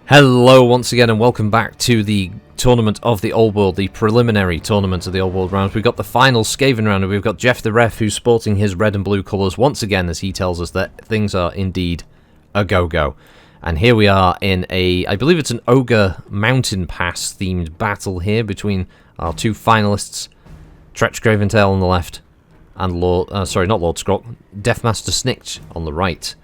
Hello once again and welcome back to the Tournament of the Old World, the preliminary Tournament of the Old World round. We've got the final Skaven round and we've got Jeff the Ref who's sporting his red and blue colours once again as he tells us that things are indeed a go-go. And here we are in I believe it's an Ogre Mountain Pass themed battle here between our two finalists, Tretch Craventail on the left and Deathmaster Snikch on the right.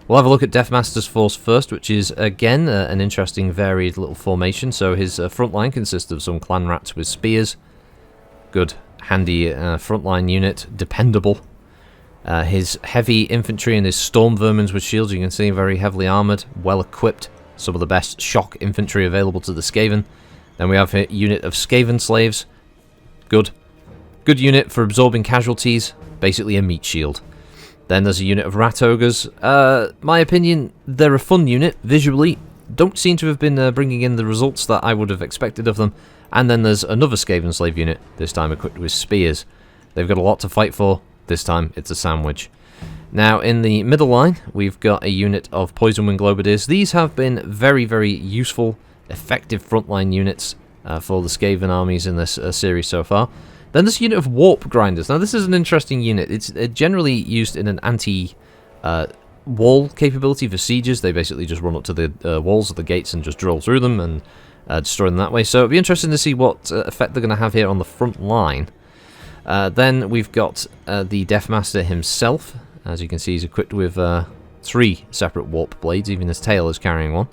We'll have a look at Deathmaster's force first, which is, again, an interesting, varied little formation. So his front line consists of some clan rats with spears. Good, handy frontline unit, dependable. His heavy infantry and his storm vermins with shields, you can see, very heavily armoured, well equipped. Some of the best shock infantry available to the Skaven. Then we have a unit of Skaven slaves. Good. Good unit for absorbing casualties, basically a meat shield. Then there's a unit of Rat Ogres. My opinion, they're a fun unit, visually. Don't seem to have been bringing in the results that I would have expected of them. And then there's another Skaven Slave unit, this time equipped with spears. They've got a lot to fight for. This time, it's a sandwich. Now, in the middle line, we've got a unit of Poison Wing Globadiers. These have been very, very useful, effective frontline units for the Skaven armies in this series so far. Then this unit of Warp Grinders. Now this is an interesting unit. It's generally used in an anti-wall capability for sieges. They basically just run up to the walls of the gates and just drill through them and destroy them that way. So it'll be interesting to see what effect they're going to have here on the front line. Then we've got the Deathmaster himself. As you can see, he's equipped with 3 separate warp blades. Even his tail is carrying one.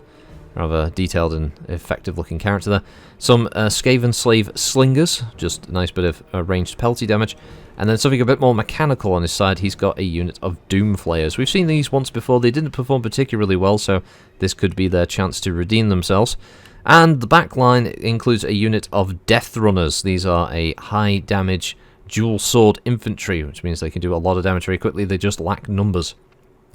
Rather detailed and effective looking character there. Some Skaven Slave Slingers, just a nice bit of ranged penalty damage. And then something a bit more mechanical on his side, he's got a unit of Doom Flayers. We've seen these once before, they didn't perform particularly well, so this could be their chance to redeem themselves. And the back line includes a unit of Death Runners. These are a high damage dual sword infantry, which means they can do a lot of damage very quickly, they just lack numbers.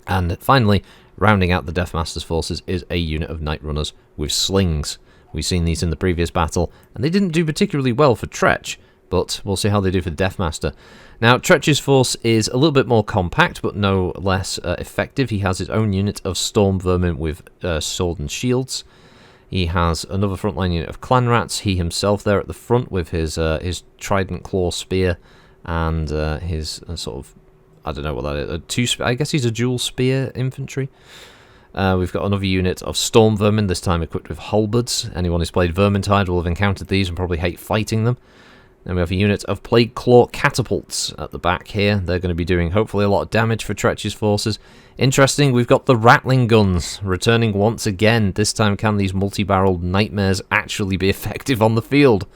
And finally, rounding out the Deathmaster's forces is a unit of Night Runners with slings. We've seen these in the previous battle, and they didn't do particularly well for Tretch, but we'll see how they do for Deathmaster. Now, Tretch's force is a little bit more compact, but no less effective. He has his own unit of Storm Vermin with sword and shields. He has another frontline unit of Clan Rats. He himself there at the front with his Trident Claw Spear and his sort of, I don't know what that is. I guess he's a dual spear infantry. We've got another unit of Storm Vermin, this time equipped with halberds. Anyone who's played Vermintide will have encountered these and probably hate fighting them. Then we have a unit of Plague Claw Catapults at the back here. They're going to be doing hopefully a lot of damage for Tretch's forces. Interesting, we've got the Rattling Guns returning once again. This time, can these multi-barreled nightmares actually be effective on the field?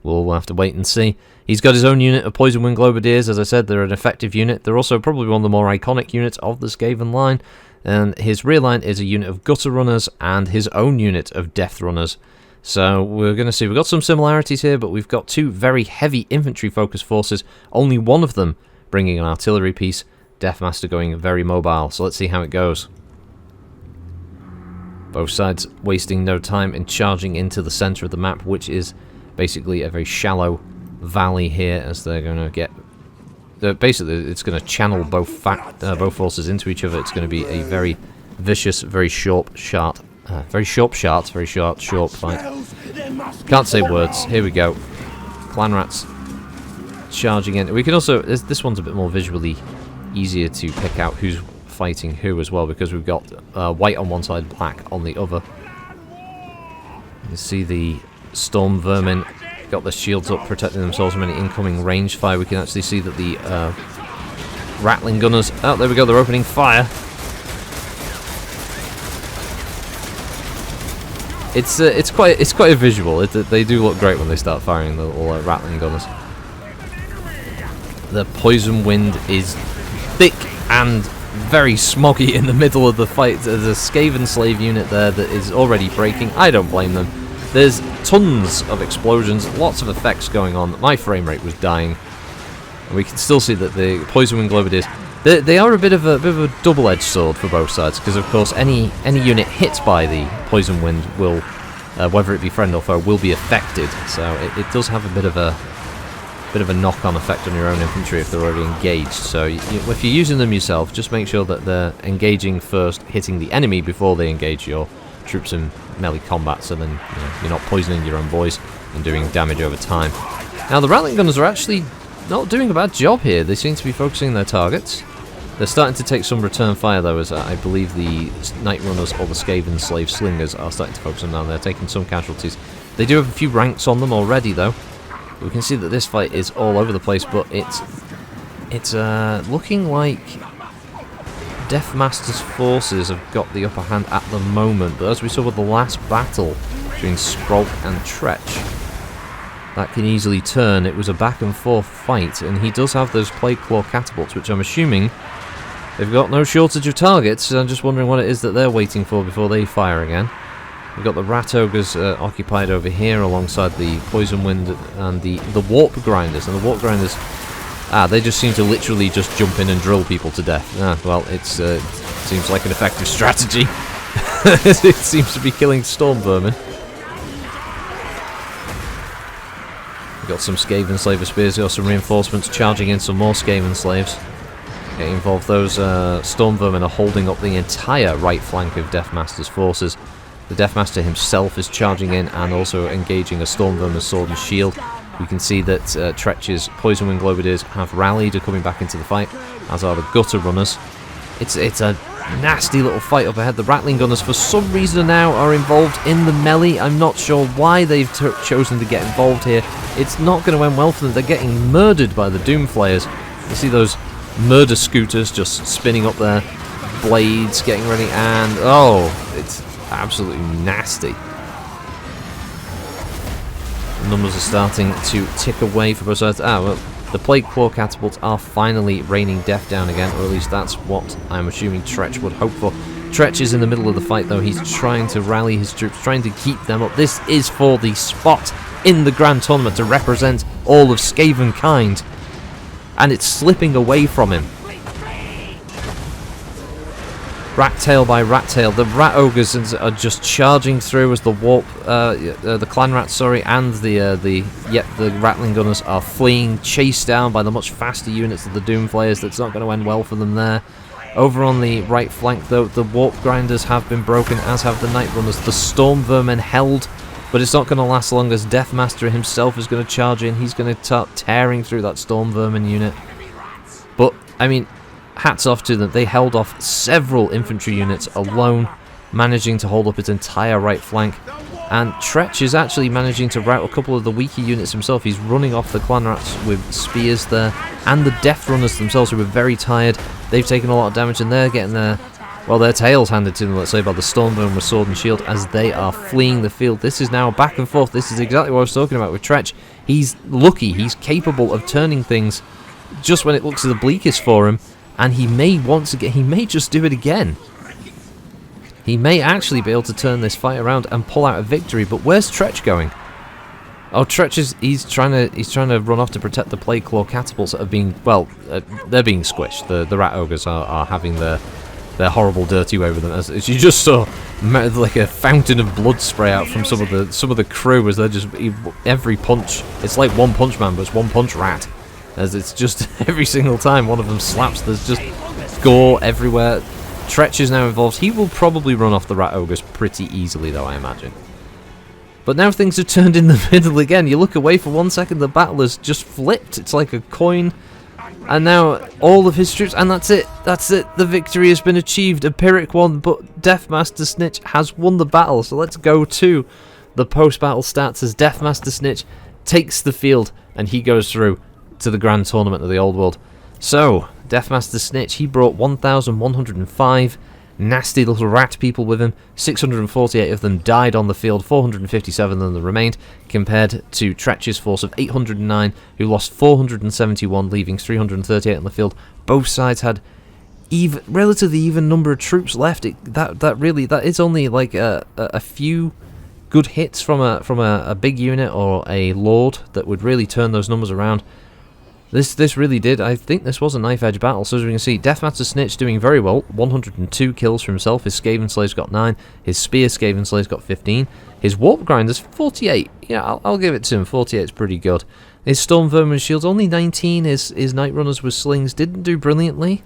We'll have to wait and see. He's got his own unit of Poison Wing Globadiers. As I said, they're an effective unit. They're also probably one of the more iconic units of the Skaven line. And his rear line is a unit of Gutter Runners and his own unit of Death Runners. So we're going to see. We've got some similarities here, but we've got 2 very heavy infantry-focused forces. Only one of them bringing an artillery piece. Deathmaster going very mobile. So let's see how it goes. Both sides wasting no time in charging into the center of the map, which is basically a very shallow valley here, as they're going to get... basically, it's going to channel both forces into each other. It's going to be a very vicious, very sharp fight. Can't say words. Here we go. Clan Rats charging in. We can also... This one's a bit more visually easier to pick out who's fighting who as well, because we've got white on one side, black on the other. You see the Storm Vermin got their shields up, protecting themselves from any incoming range fire. We can actually see that the Rattling Gunners... Oh, there we go, they're opening fire. It's quite a visual. They do look great when they start firing, the little Rattling Gunners. The Poison Wind is thick and very smoggy in the middle of the fight. There's a Skaven Slave unit there that is already breaking. I don't blame them. There's tons of explosions, lots of effects going on. My frame rate was dying. And we can still see that the Poison Wing Globadiers, they are a bit of a double-edged sword for both sides, because of course any unit hit by the Poison Wind will, whether it be friend or foe, will be affected. So it does have a bit of a knock-on effect on your own infantry if they're already engaged. So if you're using them yourself, just make sure that they're engaging first, hitting the enemy before they engage your troops in melee combat, so then you're not poisoning your own boys and doing damage over time. Now the Rattling Gunners are actually not doing a bad job here. They seem to be focusing their targets. They're starting to take some return fire though, as I believe the Night Runners or the Skaven Slave Slingers are starting to focus them down. They're taking some casualties. They do have a few ranks on them already though. We can see that this fight is all over the place, but it's looking like Deathmaster's forces have got the upper hand at the moment. But as we saw with the last battle between Skrolk and Tretch, that can easily turn. It was a back and forth fight, and he does have those Plague Claw catapults, which I'm assuming they've got no shortage of targets. I'm just wondering what it is that they're waiting for before they fire again. We've got the Rat Ogres occupied over here alongside the Poison Wind and the Warp Grinders. And the Warp Grinders, they just seem to literally just jump in and drill people to death. Well, it seems like an effective strategy. It seems to be killing Storm Vermin. We've got some Skaven Slaver Spears, we've got some reinforcements charging in, some more Skaven Slaves. Getting involved, those Storm Vermin are holding up the entire right flank of Deathmaster's forces. The Deathmaster himself is charging in and also engaging a Storm Vermin's sword and shield. We can see that Tretch's Poison Wing Globadiers have rallied, are coming back into the fight, as are the Gutter Runners. It's a nasty little fight up ahead. The Rattling Gunners, for some reason now, are involved in the melee. I'm not sure why they've chosen to get involved here. It's not going to end well for them. They're getting murdered by the Doomflayers. You see those murder scooters just spinning up their blades, getting ready, and oh, it's absolutely nasty. The numbers are starting to tick away for both sides. Well, the Plague Claw catapults are finally raining death down again, or at least that's what I'm assuming Tretch would hope for. Tretch is in the middle of the fight though. He's trying to rally his troops, trying to keep them up. This is for the spot in the Grand Tournament to represent all of Skaven kind, and it's slipping away from him. Rat tail by rat tail. The Rat Ogres are just charging through as the Warp, the Clan Rats, sorry, and the Rattling Gunners are fleeing, chased down by the much faster units of the Doomflayers. That's not going to end well for them there. Over on the right flank, though, the Warp Grinders have been broken, as have the Night Runners. The Storm Vermin held, but it's not going to last long, as Deathmaster himself is going to charge in. He's going to start tearing through that Storm Vermin unit. But, I mean, hats off to them. They held off several infantry units alone, managing to hold up its entire right flank. And Tretch is actually managing to rout a couple of the weaker units himself. He's running off the Clan Rats with spears there, and the Death Runners themselves, who are very tired. They've taken a lot of damage, and they're getting their tails handed to them, let's say, by the Storm Vermin with sword and shield as they are fleeing the field. This is now back and forth. This is exactly what I was talking about with Tretch. He's lucky. He's capable of turning things just when it looks the bleakest for him. And he may he may just do it again. He may actually be able to turn this fight around and pull out a victory. But where's Tretch going? Oh, Tretch he's trying to run off to protect the Plague Claw catapults that are being, they're being squished. The Rat Ogres are having their horrible dirty way with them. As you just saw, like a fountain of blood spray out from some of the crew as they're just every punch. It's like One Punch Man, but it's One Punch Rat. As it's just every single time one of them slaps, there's just gore everywhere. Tretch is now involved. He will probably run off the Rat Ogres pretty easily, though, I imagine. But now things are turned in the middle again. You look away for 1 second, the battle has just flipped. It's like a coin. And now all of his troops, and that's it. That's it. The victory has been achieved. A Pyrrhic won, but Deathmaster Snikch has won the battle. So let's go to the post-battle stats as Deathmaster Snikch takes the field and he goes through to the Grand Tournament of the Old World. So, Deathmaster Snikch, he brought 1,105 nasty little rat people with him. 648 of them died on the field, 457 of them remained, compared to Tretch's force of 809, who lost 471, leaving 338 on the field. Both sides had relatively even number of troops left. That is only like a few good hits from a big unit or a lord that would really turn those numbers around. This really did. I think this was a knife-edge battle. So as we can see, Deathmaster Snikch doing very well. 102 kills for himself. His Skaven Slaves got 9. His Spear Skaven Slaves got 15. His Warp Grinders, 48. Yeah, I'll give it to him. 48 is pretty good. His Storm Vermin Shields, only 19. His Night Runners with Slings didn't do brilliantly.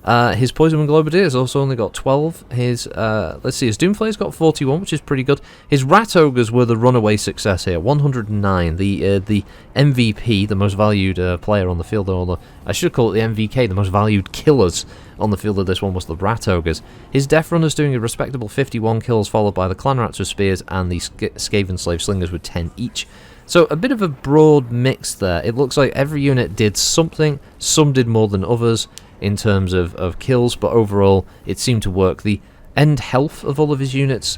His Poison Wind Globadier has also only got 12. His, let's see, his Doomflayer's got 41, which is pretty good. His Rat Ogres were the runaway success here, 109. The MVP, the most valued player on the field, or I should call it the MVK, the most valued killers on the field of this one was the Rat Ogres. His Death Runner's doing a respectable 51 kills, followed by the Clan Rats with Spears and the Skaven Slave Slingers with 10 each. So a bit of a broad mix there. It looks like every unit did something, some did more than others in terms of kills, but overall it seemed to work. The end health of all of his units,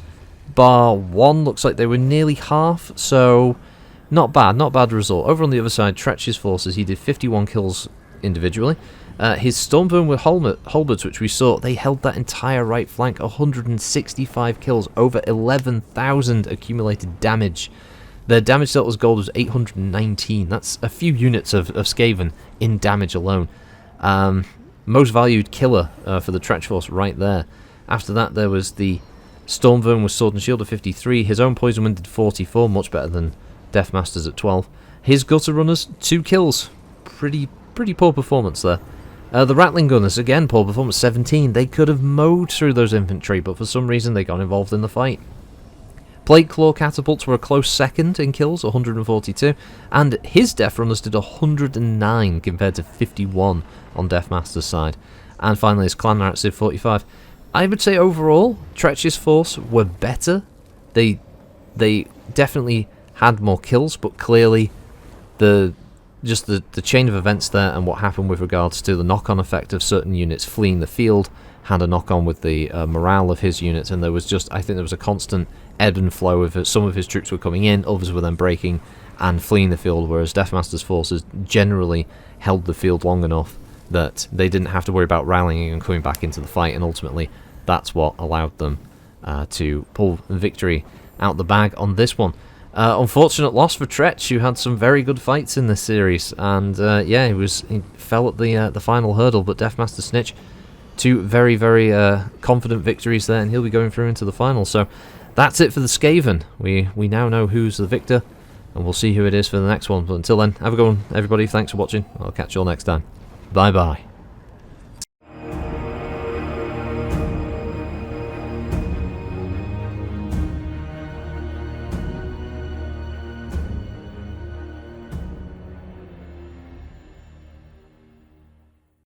bar one, looks like they were nearly half, so not bad result. Over on the other side, Tretch's forces, he did 51 kills individually. His Stormburn with halberds, which we saw, they held that entire right flank, 165 kills, over 11,000 accumulated damage. Their damage dealt as gold was 819. That's a few units of Skaven in damage alone. Most valued killer for the Tretch force right there. After that, there was the Stormburn with Sword and Shield at 53. His own Poison Wind did 44, much better than Deathmaster's at 12. His Gutter Runners, 2 kills. Pretty poor performance there. The Rattling Gunners, again, poor performance, 17. They could have mowed through those infantry, but for some reason they got involved in the fight. Blade Claw Catapults were a close second in kills, 142, and his Death Runners did 109 compared to 51 on Deathmaster's side. And finally his Clan Rats did 45. I would say overall, Tretch's force were better. They definitely had more kills, but clearly the chain of events there and what happened with regards to the knock-on effect of certain units fleeing the field had a knock-on with the morale of his units, and there was just, I think there was a constant ebb and flow of some of his troops were coming in, others were then breaking and fleeing the field, whereas Deathmaster's forces generally held the field long enough that they didn't have to worry about rallying and coming back into the fight, and ultimately that's what allowed them to pull victory out the bag on this one. Unfortunate loss for Tretch, who had some very good fights in this series, and yeah, he fell at the final hurdle, but Deathmaster Snikch, 2 very confident victories there, and he'll be going through into the final. So that's it for the Skaven. We now know who's the victor, and we'll see who it is for the next one. But until then, have a good one, everybody. Thanks for watching. I'll catch you all next time. Bye bye.